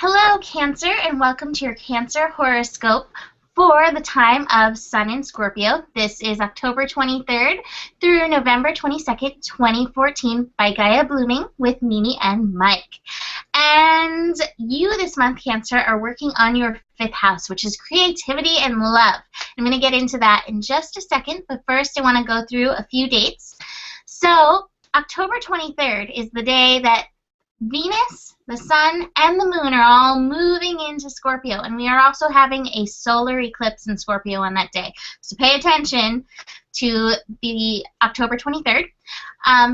Hello, Cancer, and welcome to your Cancer horoscope for the time of Sun in Scorpio. This is October 23rd through November 22nd, 2014 by Gaia Blooming with Mimi and Mike. And you this month, Cancer, are working on your fifth house, which is creativity and love. I'm going to get into that in just a second, but first I want to go through a few dates. So, October 23rd is the day that Venus, the Sun, and the Moon are all moving into Scorpio, and we are also having a solar eclipse in Scorpio on that day. So pay attention to the October 23rd.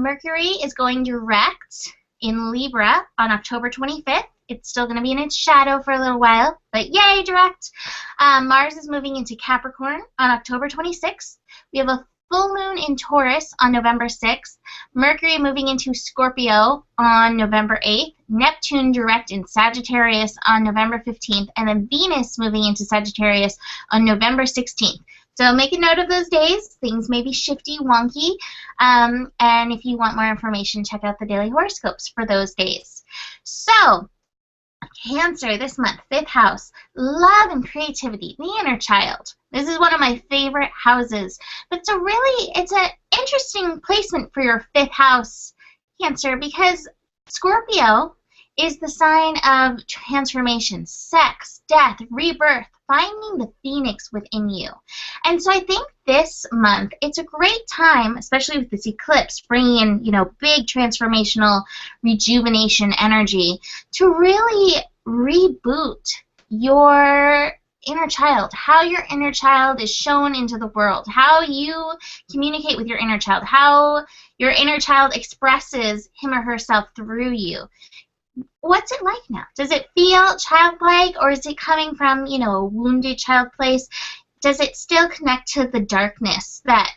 Mercury is going direct in Libra on October 25th. It's still going to be in its shadow for a little while, but yay, direct. Mars is moving into Capricorn on October 26th. We have a full moon in Taurus on November 6th, Mercury moving into Scorpio on November 8th, Neptune direct in Sagittarius on November 15th, and then Venus moving into Sagittarius on November 16th. So make a note of those days. Things may be shifty, wonky, and if you want more information, check out the daily horoscopes for those days. So, Cancer this month, fifth house, love and creativity, the inner child. This is one of my favorite houses, but it's an interesting placement for your fifth house, Cancer, because Scorpio is the sign of transformation, sex, death, rebirth, finding the phoenix within you. And so I think this month, it's a great time, especially with this eclipse, bringing in, big transformational rejuvenation energy to really reboot your inner child, how your inner child is shown into the world, how you communicate with your inner child, how your inner child expresses him or herself through you. What's it like now? Does it feel childlike, or is it coming from, a wounded child place? Does it still connect to the darkness that,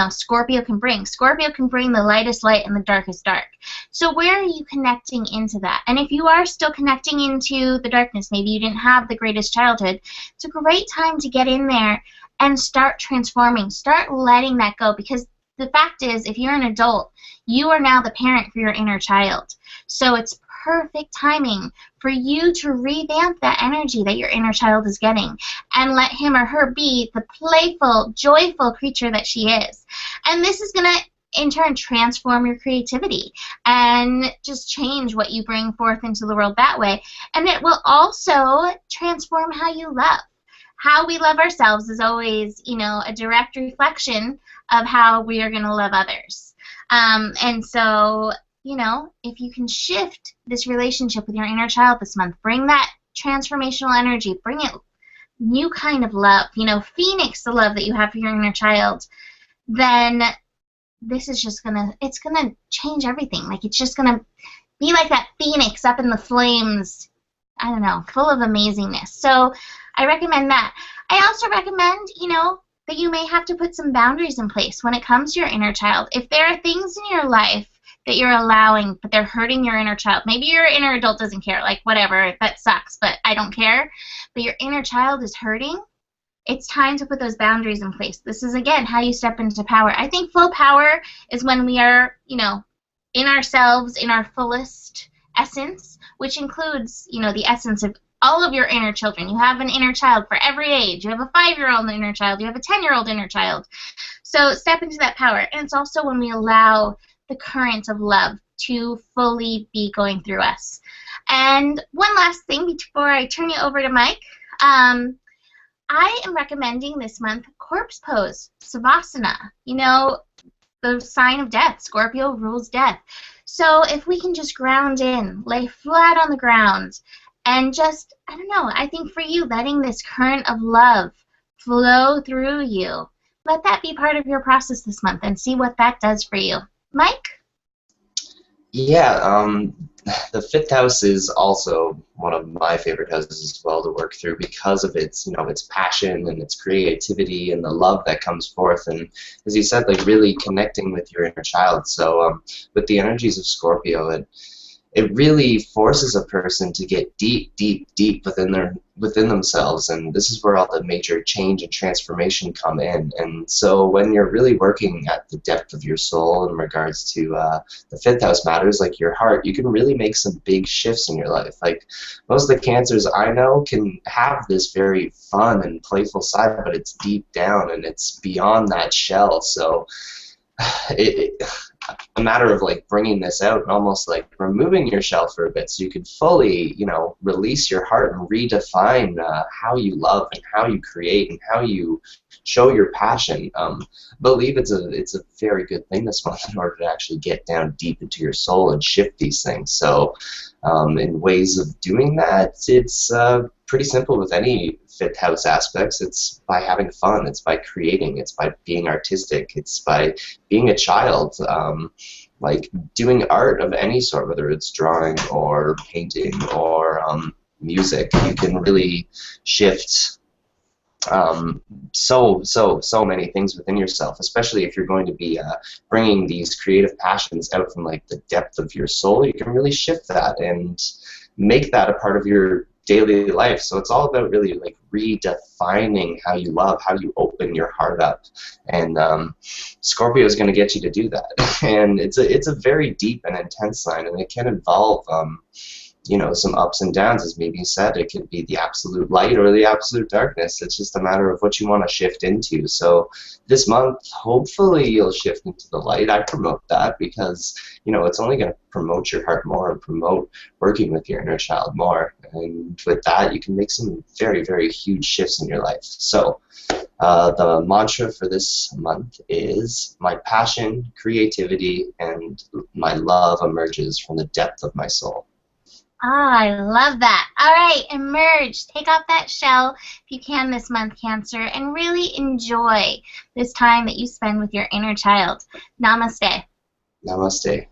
Scorpio can bring? Scorpio can bring the lightest light and the darkest dark. So where are you connecting into that? And if you are still connecting into the darkness, maybe you didn't have the greatest childhood, it's a great time to get in there and start transforming, start letting that go, because the fact is, if you're an adult, you are now the parent for your inner child. So it's perfect timing for you to revamp that energy that your inner child is getting and let him or her be the playful, joyful creature that she is. And this is going to, in turn, transform your creativity and just change what you bring forth into the world that way. And it will also transform how you love. How we love ourselves is always, a direct reflection of how we are going to love others. And so, if you can shift this relationship with your inner child this month, bring that transformational energy, bring it new kind of love, phoenix the love that you have for your inner child, then this is just it's gonna change everything. Like, it's just gonna be like that phoenix up in the flames, I don't know, full of amazingness. So I recommend that. I also recommend, that you may have to put some boundaries in place when it comes to your inner child. If there are things in your life that you're allowing, but they're hurting your inner child. Maybe your inner adult doesn't care, like, whatever, that sucks, but I don't care. But your inner child is hurting. It's time to put those boundaries in place. This is, again, how you step into power. I think full power is when we are, in ourselves, in our fullest essence, which includes, the essence of all of your inner children. You have an inner child for every age. You have a 5-year-old inner child. You have a 10-year-old inner child. So step into that power. And it's also when we allow the current of love to fully be going through us. And one last thing before I turn you over to Mike, I am recommending this month corpse pose, savasana, the sign of death. Scorpio rules death. So if we can just ground in, lay flat on the ground, and just, I don't know, I think for you, letting this current of love flow through you, let that be part of your process this month and see what that does for you. Mike? Yeah, the fifth house is also one of my favorite houses as well to work through because of its, its passion and its creativity and the love that comes forth. And as you said, like, really connecting with your inner child. So with the energies of Scorpio, it really forces a person to get deep, deep, deep within themselves, and this is where all the major change and transformation come in. And so when you're really working at the depth of your soul in regards to the fifth house matters, like your heart, you can really make some big shifts in your life. Like most of the cancers I know can have this very fun and playful side, but it's deep down and it's beyond that shell. So it a matter of like bringing this out and almost like removing your shell for a bit so you can fully, you know, release your heart and redefine how you love and how you create and how you show your passion. Believe it's a very good thing this month in order to actually get down deep into your soul and shift these things. So in ways of doing that, it's pretty simple with any fifth house aspects. It's by having fun, it's by creating, it's by being artistic, it's by being a child, like doing art of any sort, whether it's drawing or painting or music. You can really shift so many things within yourself, especially if you're going to be bringing these creative passions out from like the depth of your soul. You can really shift that and make that a part of your daily life. So it's all about really like redefining how you love, how you open your heart up, and Scorpio is going to get you to do that. And it's a very deep and intense sign, and it can involve you know, some ups and downs. As maybe said, it could be the absolute light or the absolute darkness. It's just a matter of what you want to shift into. So this month, hopefully you'll shift into the light. I promote that because, you know, it's only going to promote your heart more and promote working with your inner child more. And with that, you can make some very, very huge shifts in your life. So the mantra for this month is, my passion, creativity, and my love emerges from the depth of my soul. Ah, I love that. All right, emerge. Take off that shell if you can this month, Cancer, and really enjoy this time that you spend with your inner child. Namaste. Namaste.